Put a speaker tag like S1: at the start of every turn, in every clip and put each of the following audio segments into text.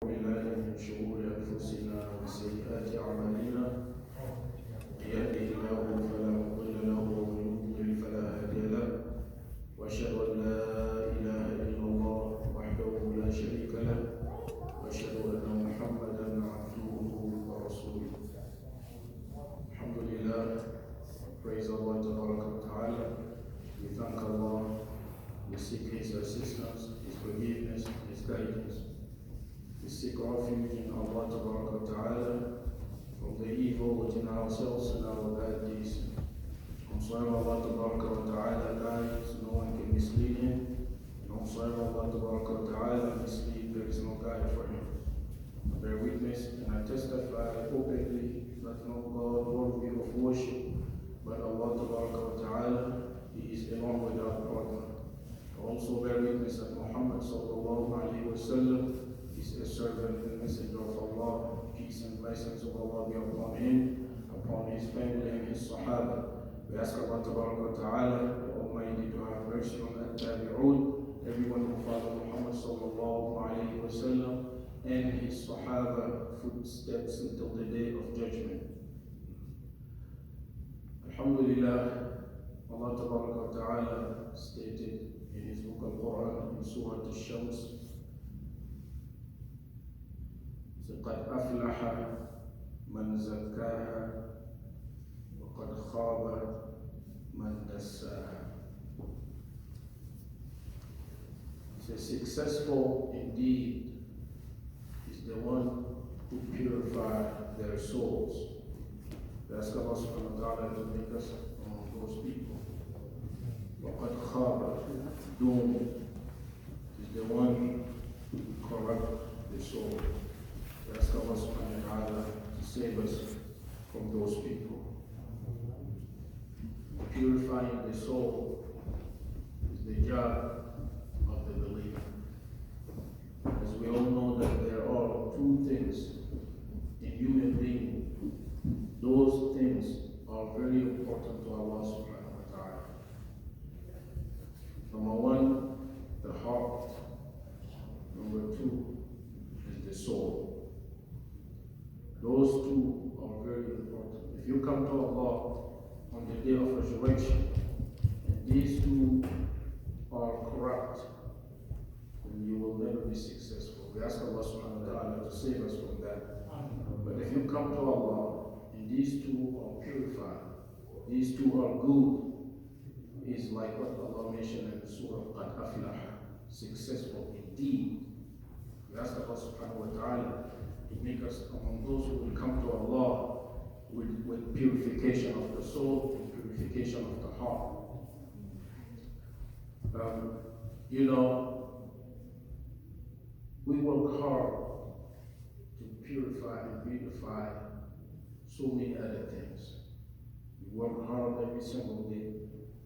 S1: بالله من شرور أنفسنا وسيئات أعمالنا من يهده الله فلا مضل له ومن يضلل فلا هادي له وأشهد أن لا إله إلا الله وحده لا شريك له وأشهد أن محمدا عبده ورسوله. الحمد لله. Praise Allah Ta'ala. We thank Allah. We seek His assistance, His forgiveness, His guidance. We seek refuge in Allah Ta'ala from the evil within ourselves and our bad deeds. On swear Allah Ta'ala guides, no one can mislead him. And on swear Allah Ta'ala mislead, there is no guide for him. I bear witness and I testify openly that no God worthy of worship but Allah Ta'ala. He is alone without partner. I also bear witness that Muhammad sallallahu alayhi wa sallam is a servant and messenger of Allah. Peace and blessings of Allah be upon him, upon his family and his Sahaba. We ask Allah Ta'ala, the Almighty, to have mercy on At-Tabi'un, everyone who followed Muhammad sallallahu alayhi wa sallam and his Sahaba footsteps until the day of judgment. Alhamdulillah, Allah Ta'ala stated in his book Al-Quran in Surah Al-Shams, قد أفلح من زكاها وقد خاب من دساها. So successful indeed is the one who purifies their souls. We ask Allah subhanahu wa ta'ala to make us among those people. وقد خاب, doomed is the one who corrupts the soul. We ask Allah subhanahu wa ta'ala to save us from those people. Purifying the soul is the job of the believer. As we all know that there are two things in human being. Those things are very important to Allah subhanahu wa ta'ala. Number one, the heart. Number two is the soul. Those two are very important. If you come to Allah on the day of resurrection, and these two are corrupt, then you will never be successful. We ask Allah subhanahu wa ta'ala to save us from that. But if you come to Allah, and these two are purified, these two are good, is like what Allah mentioned in Surah Qad Aflah, successful indeed. We ask Allah subhanahu wa ta'ala to make us among those who will come to Allah with purification of the soul and purification of the heart. We work hard to purify and beautify so many other things. We work hard every single day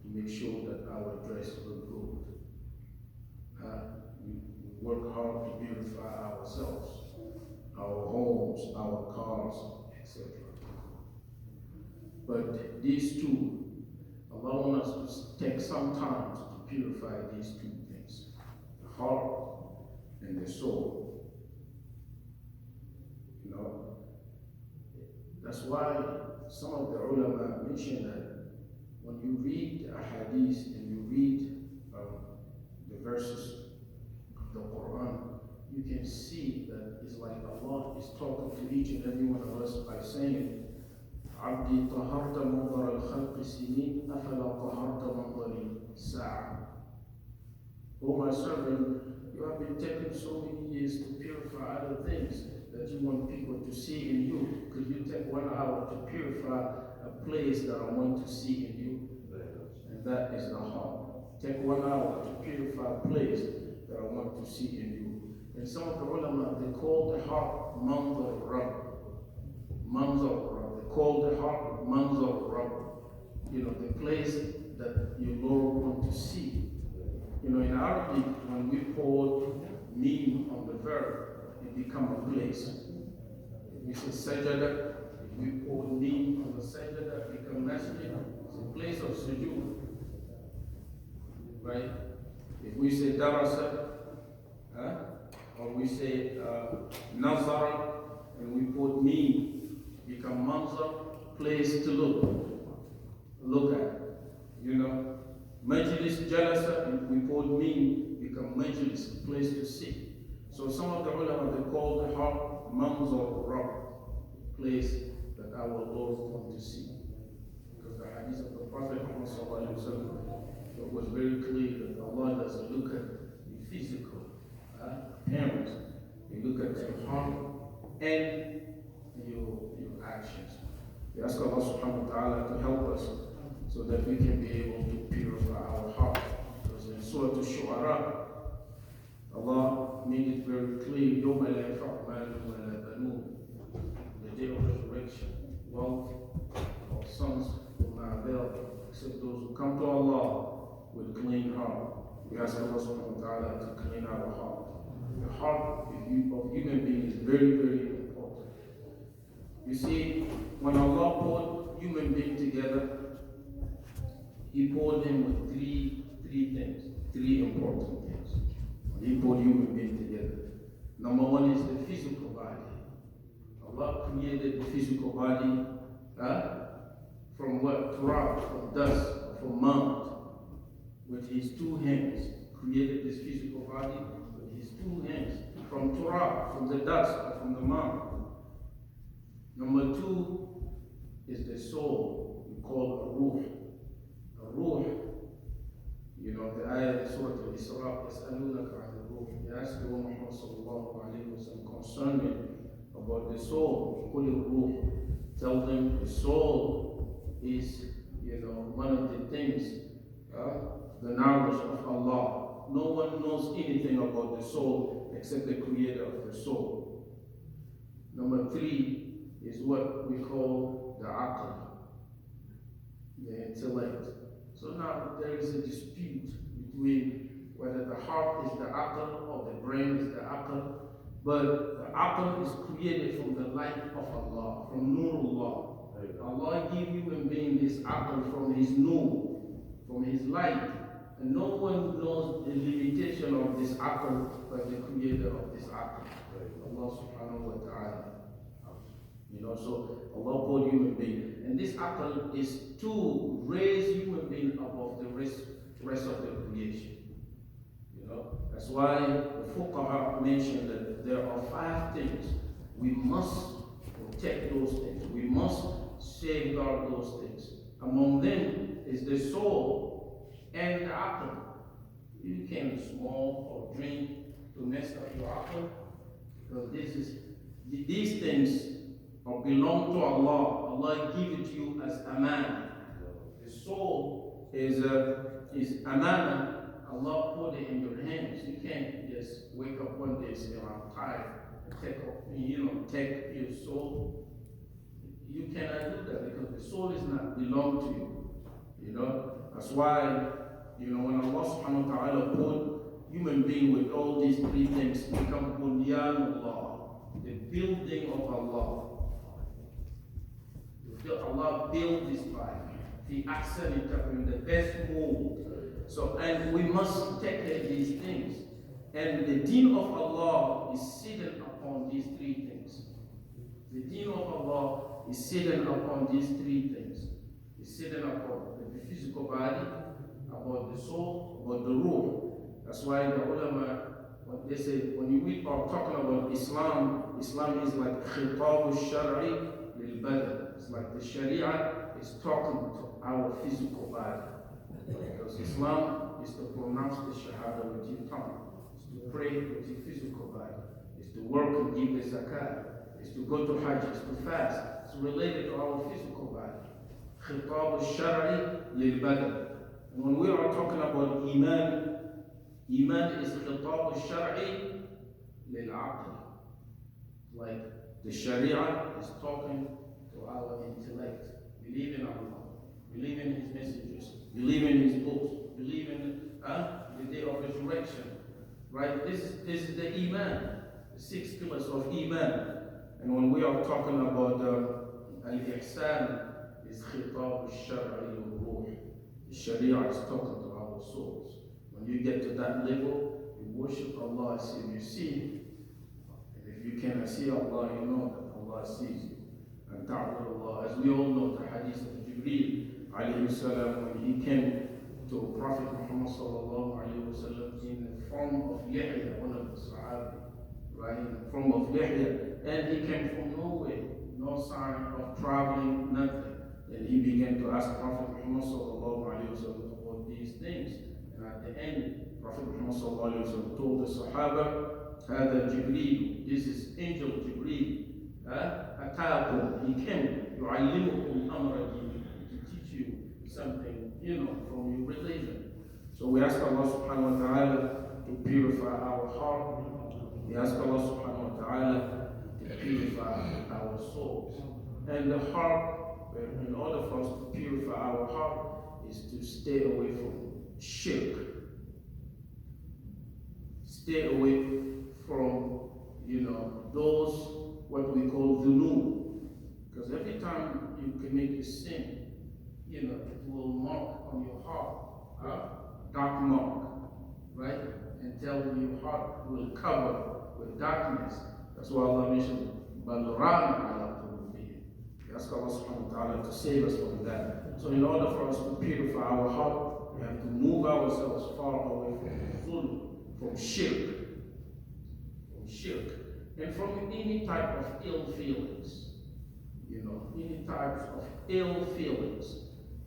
S1: to make sure that our dress looks good. We work hard to beautify ourselves, our homes, our cars, etc. But these two, Allah wants us to take some time to purify these two things, the heart and the soul. That's why some of the ulama mention that when you read a hadith and you read the verses of the Quran, you can see that it's like Allah is talking to each and every one of us by saying, عبدي طهرت منظر الخلق سنين أفلا طهرت منظري ساعة. Oh my servant, you have been taking so many years to purify other things that you want people to see in you. Could you take 1 hour to purify a place that I want to see in you? And that is the heart. Take 1 hour to purify a place that I want to see in you. And some of the ulama, they call the heart manzar Rabb. Manzar Rabb. They call the heart manzar Rabb. The place that your Lord want to see. In Arabic, when we put mim on the verb, it becomes a place. If we say sajada, if we put mim on the sajada, it becomes masjid. It's a place of sujood. Right? If we say darasa, or we say nazara, and we put mean, become manzar, place to look at. You know, majlis jalasa, and we put mean, become majlis, place to sit. So some of the ulama, they call the heart manzar Rabb, place that our Lord wants to see. Because the hadith of the Prophet Muhammad sallallahu alaihi wasallam was very clear that Allah doesn't look at the physical appearance. He look at your heart and your actions. We ask Allah subhanahu wa ta'ala to help us so that we can be able to purify our heart. Because in Surah Al-Shu'ara, Allah made it very clear, يَوْمَ لَا يَنْفَعُ مَالٌ وَلَا بَنُونَ, the day of resurrection, wealth or sons will not avail except those who come to Allah with clean heart. We ask Allah subhanahu wa ta'ala to clean our heart. The heart of human being is very, very important. You see, when Allah put human being together, He poured them with three things, three important things. When He put human being together. Number one is the physical body. Allah created the physical body from what? Turab, from dust, from mud. With His two hands, created this physical body with His two hands, from turab, from the dust, or from the mud. Number two is the soul, we call a ruh. A ruh, you know, the ayah of Surah Al-Isra, يَسْأَلُونَكَ عَنِ الرُّوحِ. They ask the Muhammad sallallahu alayhi wa sallam concerning about the soul. قُلِ الرُّوحِ. Tell them the soul is, you know, one of the things, the knowledge of Allah. No one knows anything about the soul except the creator of the soul. Number three is what we call the aql, the intellect. So now there is a dispute between whether the heart is the aql or the brain is the aql. But the aql is created from the light of Allah, from Nurullah. Allah gave human being this aql from His nur, from His light. And no one knows the limitation of this aql but the creator of this aql, Allah subhanahu wa ta'ala. You know, so Allah put human being. And this aql is to raise human being above the rest of the creation. You know, that's why the fuqaha mentioned that there are 5 things. We must protect those things. We must safeguard those things. Among them is the soul and the aql. You can't smoke or drink to mess up your aql, because these things belong to Allah. Allah give it to you as aman. The soul is amana. Allah put it in your hands. You can't just wake up one day and say, I'm tired, take your soul. You cannot do that, because the soul is not belong to you. You know, that's why, you know, when Allah subhanahu wa ta'ala put human being with all these 3 things, become bunyanullah, the building of Allah. Allah built this body. He accented in the best mold. So, and we must take care of these things. And the deen of Allah is seated upon these 3 things. The deen of Allah is seated upon these 3 things. It's seated upon the physical body, about the soul, about the ruh. That's why the ulama, when they say, when we are talking about Islam, Islam is like khitab al-shar'i lil-badan. It's like the Sharia is talking to our physical body. Because Islam is to pronounce the Shahada with your tongue. It's to pray with your physical body. It's to work and give the zakat. It's to go to Hajj. It's to fast. It's related to our physical body. Khitab al-shar'i lil-badan. And when we are talking about Iman, Iman is khitab al-shar'i lil-aql. Like the Sharia is talking to our intellect. Believe in Allah. Believe in His messages. Believe in His books. Believe in the day of resurrection. Right? This is the Iman. The 6 pillars of Iman. And when we are talking about al-ihsan, is khitab al-shar'i lil-ruh. The Sharia is talking to our souls. When you get to that level, you worship Allah as if you see If you cannot see Allah, you know that Allah sees you. And ta'bud Allah, as we all know the hadith of Jibreel alayhi salam, when he came to Prophet Muhammad sallallahu alayhi wa sallam in the form of Yahya, one of the Sahabi, right, in the form of Yahya, and he came from nowhere, no sign of traveling, nothing. And he began to ask Prophet Muhammad sallallahu alayhi wa sallam about these things. And at the end, Prophet Muhammad sallallahu alayhi wa sallam told the Sahaba, هذا جبريل, this is angel Jibreel. أتاكم, he came, يعلمكم أمر دينكم, to teach you something, from your religion. So we ask Allah subhanahu wa ta'ala to purify our heart. We ask Allah subhanahu wa ta'ala to purify our souls. And the heart, in order for us to purify our heart, is to stay away from shirk. Stay away from, those what we call dhunub. Because every time you commit a sin, it will mark on your heart, dark mark, right? Until your heart will cover with darkness. That's why Allah mentioned, بَلْ رَانَ عَلَىٰ قُلُوبِهِمْ. We ask Allah subhanahu wa ta'ala to save us from that. So in order for us to purify our heart, we have to move ourselves far away from dhulm, from shirk, and from any type of ill feelings. Any types of ill feelings,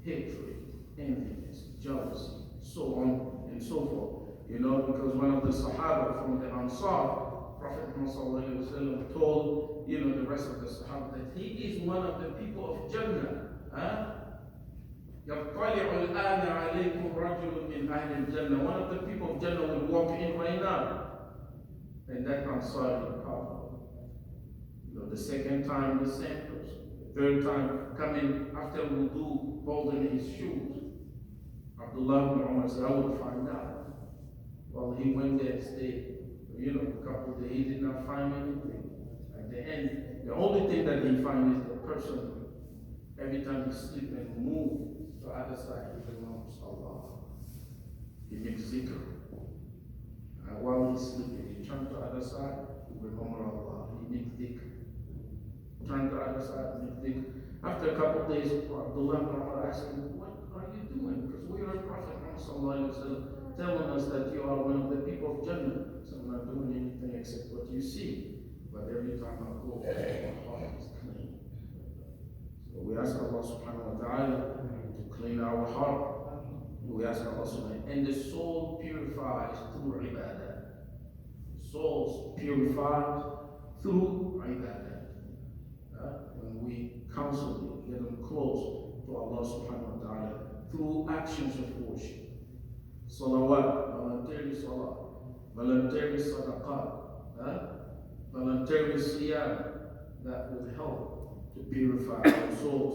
S1: hatred, enviness, jealousy, so on and so forth. Because one of the Sahaba from the Ansar, Prophet Muhammad told, the rest of the Sahaba that he is one of the people of Jannah. يَطَّلِعُ الْآنَ عَلَيْكُمْ رَجُلٌ مِّنْ أَهْلِ الْجَنَّةِ. One of the people of Jannah will walk in right now. And that Ansari, the second time, the same person. The third time, coming after wudu, holding his shoes. Abdullah ibn Umar said, I will find out. Well, he went there and stayed, a couple of days. He did not find anything. At the end, the only thing that he found is the person, every time he sleeps and moves to the other side, he remembers Allah. He makes zikr. While he's sleeping, he turns to the other side, he remembers Allah. He makes zikr. Turn to the other side, make zikr. After a couple of days, Abdullah ibn Umar asked him, what are you doing? Because we heard Prophet Muhammad telling us that you are one of the people of Jannah. So I'm not doing anything except what you see. But every time I go, my heart is clean. So we ask Allah subhanahu wa ta'ala to clean our heart. We ask Allah subhanahu wa ta'ala. And the soul purifies through ibadah. Souls purified through ibadah. When we counsel them, get them close to Allah subhanahu wa ta'ala through actions of worship. Salawat, voluntary salah, voluntary sadaqat, voluntary siyam, that will help to purify our souls.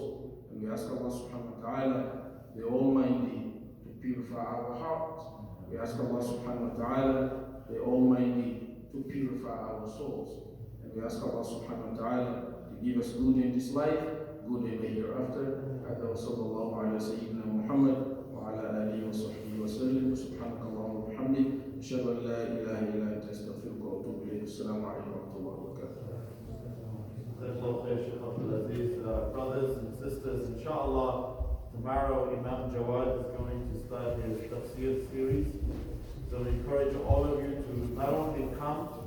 S1: And we ask Allah subhanahu wa ta'ala, the Almighty, to purify our hearts. We ask Allah subhanahu wa ta'ala, the Almighty, to purify our souls. And we ask Allah subhanahu wa ta'ala to give us good in this life, good in the hereafter. هذا وصلى الله على سيدنا محمد وعلى آله وصحبه وسلم. سبحانك اللهم وبحمدك أشهد أن لا إله إلا أنت أستغفرك وأتوب إليك. السلام عليكم ورحمة الله وبركاته.
S2: Shaykh Abdul Azeez, brothers and sisters, inshallah, tomorrow Imam Jawad is going to start his tafsir series. So we encourage all of you to not only come